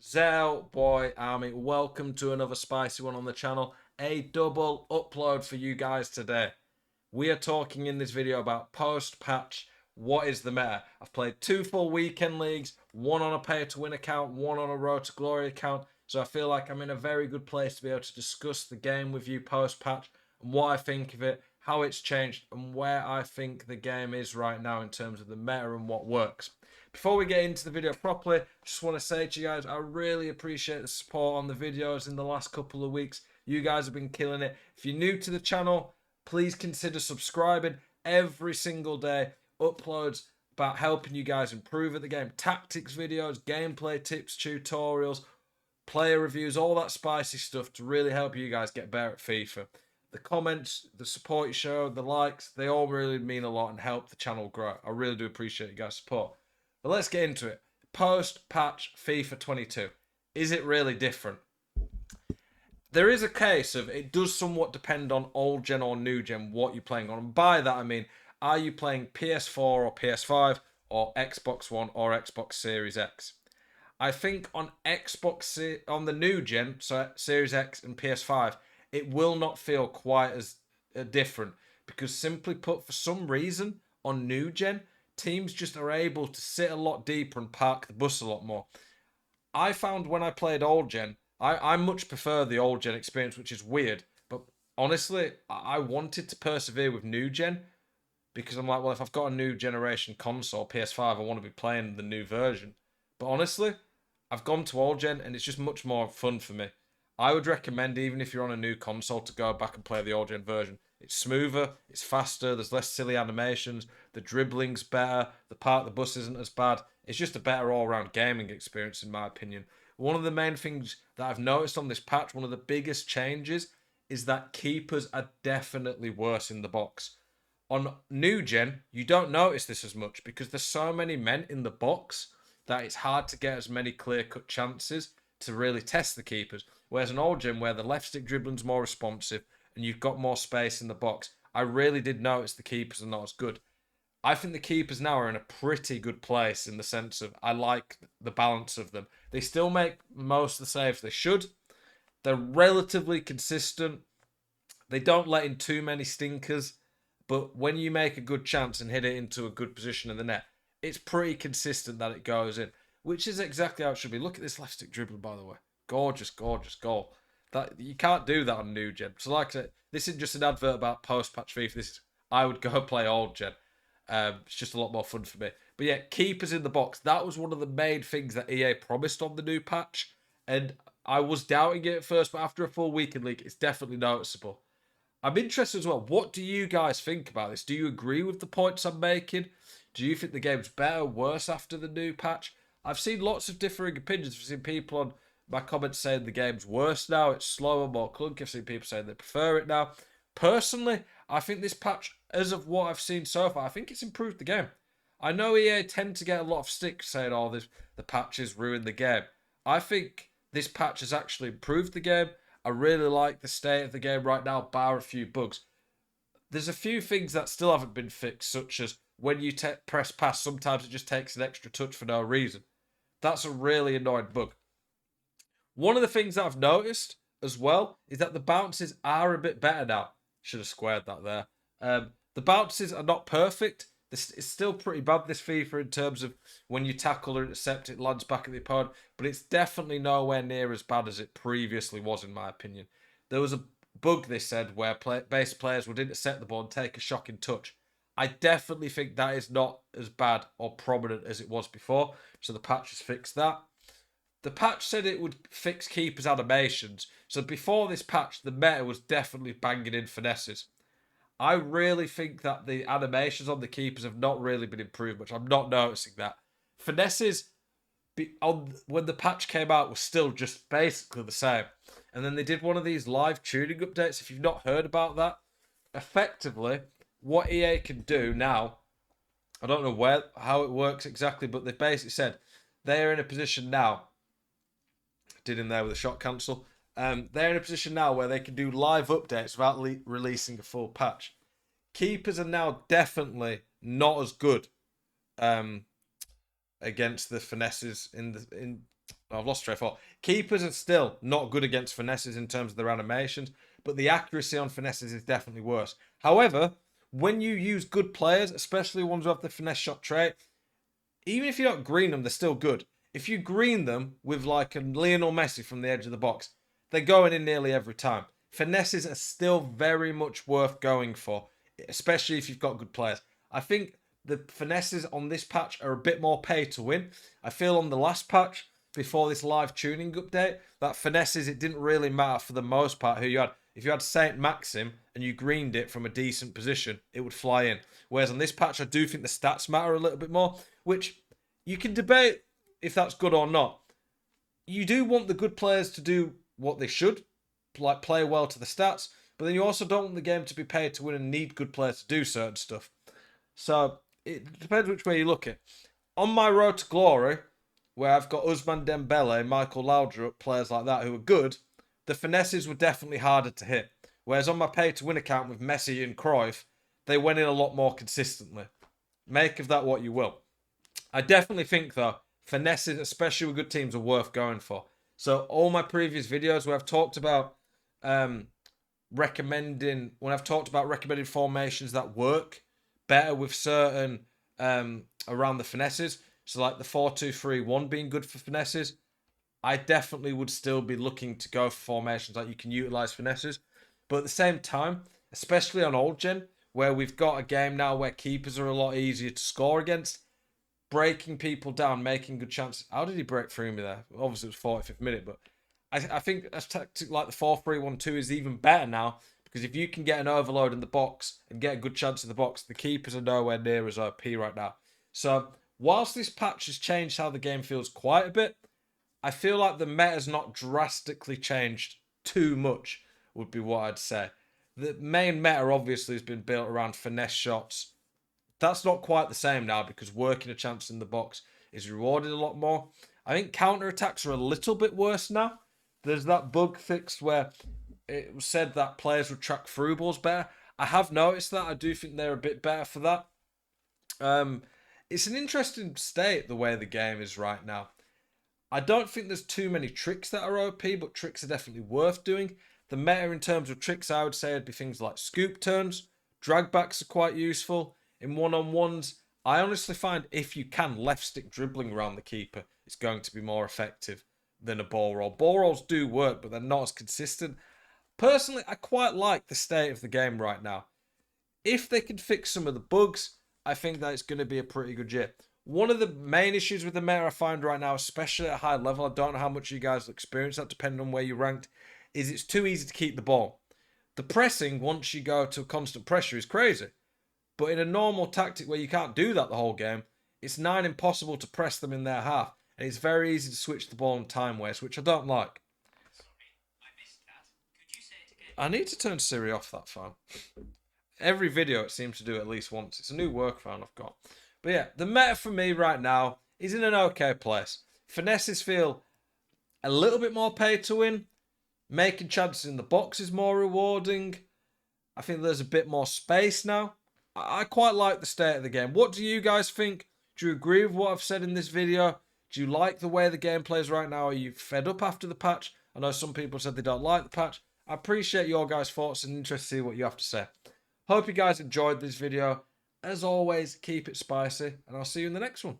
Zell Boy Army, welcome to another spicy one on the channel. A double upload for you guys today. We are talking in this video about post-patch. What is the meta? I've played 2 full weekend leagues, one on a pay-to-win account, one on a Road to Glory account. So I feel like I'm in a very good place to be able to discuss the game with you post-patch and what I think of it, how it's changed, and where I think the game is right now in terms of the meta and what works. Before we get into the video properly, just want to say to you guys, I really appreciate the support on the videos in the last couple of weeks. You guys have been killing it. If you're new to the channel, please consider subscribing. Every single day, uploads about helping you guys improve at the game. Tactics videos, gameplay tips, tutorials, player reviews, all that spicy stuff to really help you guys get better at FIFA. The comments, the support you show, the likes, they all really mean a lot and help the channel grow. I really do appreciate you guys' support. But let's get into it. Post-patch FIFA 22. Is it really different? There is a case of it does somewhat depend on old gen or new gen what you're playing on. And by that I mean, are you playing PS4 or PS5 or Xbox One or Xbox Series X? I think on on the new gen, so Series X and PS5, it will not feel quite as different because simply put, for some reason on new gen, teams just are able to sit a lot deeper and park the bus a lot more. I found when I played old gen, I much prefer the old gen experience, which is weird. But honestly, I wanted to persevere with new gen because I'm like, well, if I've got a new generation console, PS5, I want to be playing the new version. But honestly, I've gone to old gen and it's just much more fun for me. I would recommend, even if you're on a new console, to go back and play the old gen version. It's smoother, it's faster, there's less silly animations, the dribbling's better, the park the bus isn't as bad. It's just a better all-round gaming experience, in my opinion. One of the main things that I've noticed on this patch, one of the biggest changes, is that keepers are definitely worse in the box. On new gen, you don't notice this as much because there's so many men in the box that it's hard to get as many clear-cut chances to really test the keepers. Whereas an old gen, where the left stick dribbling's more responsive and you've got more space in the box, I really did notice the keepers are not as good. I think the keepers now are in a pretty good place in the sense of I like the balance of them. They still make most of the saves they should. They're relatively consistent. They don't let in too many stinkers. But when you make a good chance and hit it into a good position in the net, it's pretty consistent that it goes in, which is exactly how it should be. Look at this left stick dribbling, by the way. Gorgeous, gorgeous goal. That you can't do that on new gen. So like I said, this isn't just an advert about post-patch FIFA. This is, I would go play old gen. It's just a lot more fun for me. But yeah, keepers in the box. That was one of the main things that EA promised on the new patch. And I was doubting it at first, but after a full weekend league, it's definitely noticeable. I'm interested as well. What do you guys think about this? Do you agree with the points I'm making? Do you think the game's better, worse after the new patch? I've seen lots of differing opinions. I've seen people on my comments saying the game's worse now, it's slower, more clunky. I've seen people saying they prefer it now. Personally, I think this patch, as of what I've seen so far, I think it's improved the game. I know EA tend to get a lot of stick saying, "Oh, the patches ruined the game." I think this patch has actually improved the game. I really like the state of the game right now, bar a few bugs. There's a few things that still haven't been fixed, such as when you press pass, sometimes it just takes an extra touch for no reason. That's a really annoying bug. One of the things that I've noticed as well is that the bounces are a bit better now. Should have squared that there. The bounces are not perfect. It's still pretty bad, this FIFA, in terms of when you tackle or intercept, it lands back at the opponent. But it's definitely nowhere near as bad as it previously was, in my opinion. There was a bug, they said, where base players would intercept the ball and take a shocking touch. I definitely think that is not as bad or prominent as it was before. So the patch has fixed that. The patch said it would fix keepers' animations. So before this patch, the meta was definitely banging in finesses. I really think that the animations on the keepers have not really been improved much. I'm not noticing that. Finesses when the patch came out was still just basically the same. And then they did one of these live tuning updates. If you've not heard about that, effectively, what EA can do now, I don't know how it works exactly, but they basically said they're in a position now. Did in there with a shot cancel. They're in a position now where they can do live updates without releasing a full patch. Keepers are now definitely not as good against the finesses in I've lost train of thought. Keepers are still not good against finesses in terms of their animations, but the accuracy on finesses is definitely worse. However, when you use good players, especially ones who have the finesse shot trait, even if you don't green them, they're still good. If you green them with like a Lionel Messi from the edge of the box, they're going in nearly every time. Finesses are still very much worth going for, especially if you've got good players. I think the finesses on this patch are a bit more pay to win. I feel on the last patch, before this live tuning update, that finesses, it didn't really matter for the most part who you had. If you had Saint Maxim and you greened it from a decent position, it would fly in. Whereas on this patch, I do think the stats matter a little bit more, which you can debate if that's good or not. You do want the good players to do what they should, like play well to the stats, but then you also don't want the game to be paid to win and need good players to do certain stuff. So it depends which way you look at. On my road to glory, where I've got Ousmane Dembele, Michael Laudrup, players like that who are good, the finesses were definitely harder to hit. Whereas on my pay to win account with Messi and Cruyff, they went in a lot more consistently. Make of that what you will. I definitely think though, finesses, especially with good teams, are worth going for. So all my previous videos where I've talked about recommended formations that work better with certain around the finesses. So like the 4-2-3-1 being good for finesses. I definitely would still be looking to go for formations like you can utilize finesses. But at the same time, especially on old gen, where we've got a game now where keepers are a lot easier to score against, breaking people down, making good chances. How did he break through me there? Obviously, it was 45th minute, but I think a tactic like the 4-3-1-2 is even better now because if you can get an overload in the box and get a good chance in the box, the keepers are nowhere near as OP right now. So, whilst this patch has changed how the game feels quite a bit, I feel like the meta's not drastically changed too much, would be what I'd say. The main meta obviously has been built around finesse shots. That's not quite the same now because working a chance in the box is rewarded a lot more. I think counter attacks are a little bit worse now. There's that bug fixed where it was said that players would track through balls better. I have noticed that. I do think they're a bit better for that. It's an interesting state the way the game is right now. I don't think there's too many tricks that are OP, but tricks are definitely worth doing. The meta in terms of tricks, I would say, would be things like scoop turns. Drag backs are quite useful. In one-on-ones, I honestly find if you can left stick dribbling around the keeper, it's going to be more effective than a ball roll. Ball rolls do work, but they're not as consistent. Personally, I quite like the state of the game right now. If they can fix some of the bugs, I think that it's going to be a pretty good year. One of the main issues with the meta I find right now, especially at high level, I don't know how much you guys experience that depending on where you're ranked, is it's too easy to keep the ball. The pressing, once you go to constant pressure, is crazy. But in a normal tactic where you can't do that the whole game, it's nigh impossible to press them in their half. And it's very easy to switch the ball and time waste, which I don't like. I need to turn Siri off that phone. Every video it seems to do at least once. It's a new work phone I've got. But yeah, the meta for me right now is in an okay place. Finesses feel a little bit more pay to win. Making chances in the box is more rewarding. I think there's a bit more space now. I quite like the state of the game. What do you guys think? Do you agree with what I've said in this video? Do you like the way the game plays right now? Are you fed up after the patch? I know some people said they don't like the patch. I appreciate your guys' thoughts and interest to see what you have to say. Hope you guys enjoyed this video. As always, keep it spicy, and I'll see you in the next one.